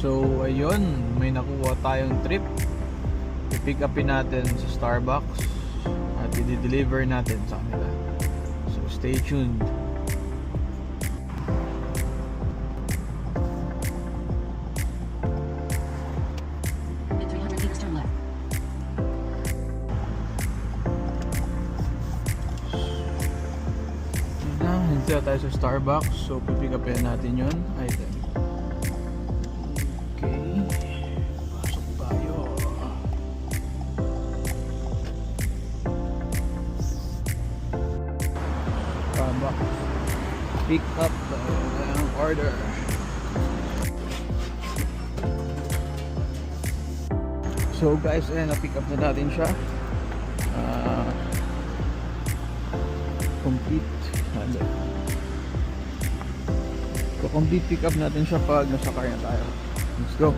So ayun, may nakuha tayong trip. I-pick upin natin sa Starbucks at i-deliver natin sa kanila. So stay tuned. In 300 meters, turn left. Yun na, hindi tayo sa Starbucks. So pipick upin natin yun. Item. Okay. Pasok tayo. Starbucks. Pick up ang order. So guys, ayan, na-pick up na natin siya. Complete. So complete pick up natin siya pag nasa car na tayo. Let's go.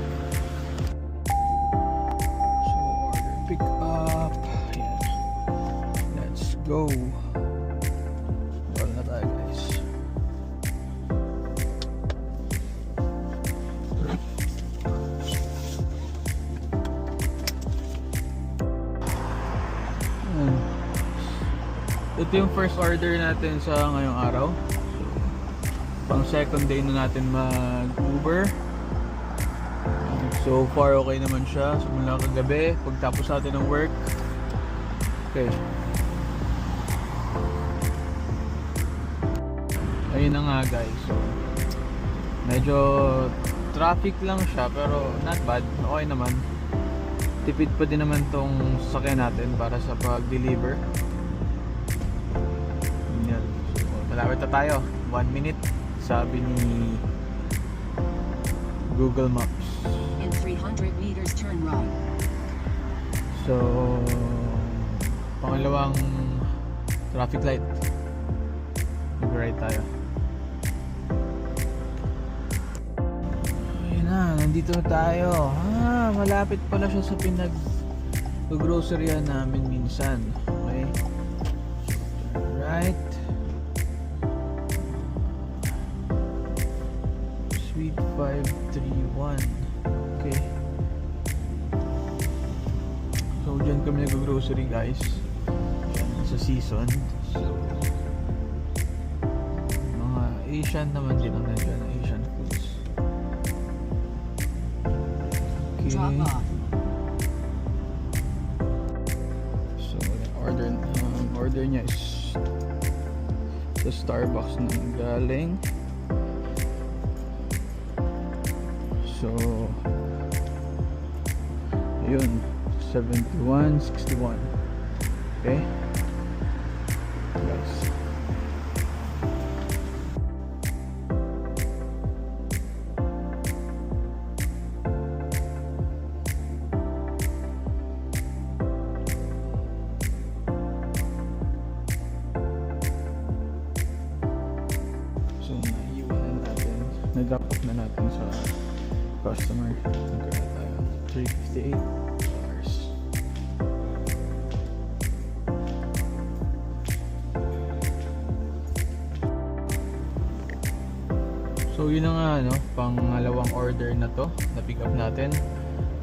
So order pick up. Ayan. Let's go. Wala na tayo guys. Ito yung first order natin sa ngayong araw. So, pang second day na natin mag-Uber. So far okay naman siya. Simula kagabi, pagtapos natin ng work. Okay. Ayun na nga guys. So, medyo traffic lang siya pero not bad. Okay naman. Tipid pa din naman tong sasakyan natin para sa pag-deliver. Malapit na tayo, 1 minute sabi ni Google Maps. In 300 meters, turn right. So pangalawang traffic light, mag-right tayo. Ayun na, nandito na tayo. Malapit pala siya sa pinag-groceryan namin minsan. Okay, right. Suite 531. Okay. So dyan kami nag-grocery guys. Dyan sa season. So mga Asian naman din ang nandiyan. Asian foods. Okay. Drop off. So order niya is sa Starbucks na galing. So yun, 71.61. Okay guys. So naiiwanan natin, nag-drop off na natin sa customer. Nagkala tayo $358. So yun na nga, no, pangalawang order na to na pick up natin.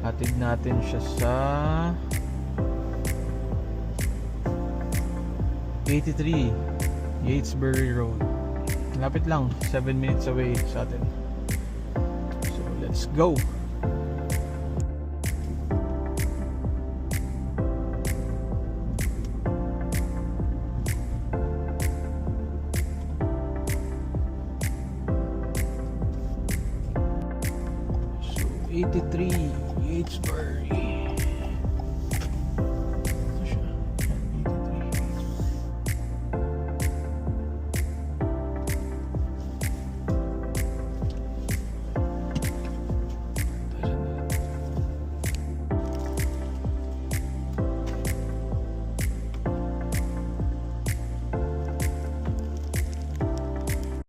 Hatid natin siya sa 83 Yatesbury Road. Lapit lang, 7 minutes away sa atin. So let's go. So 83 Yatesbury.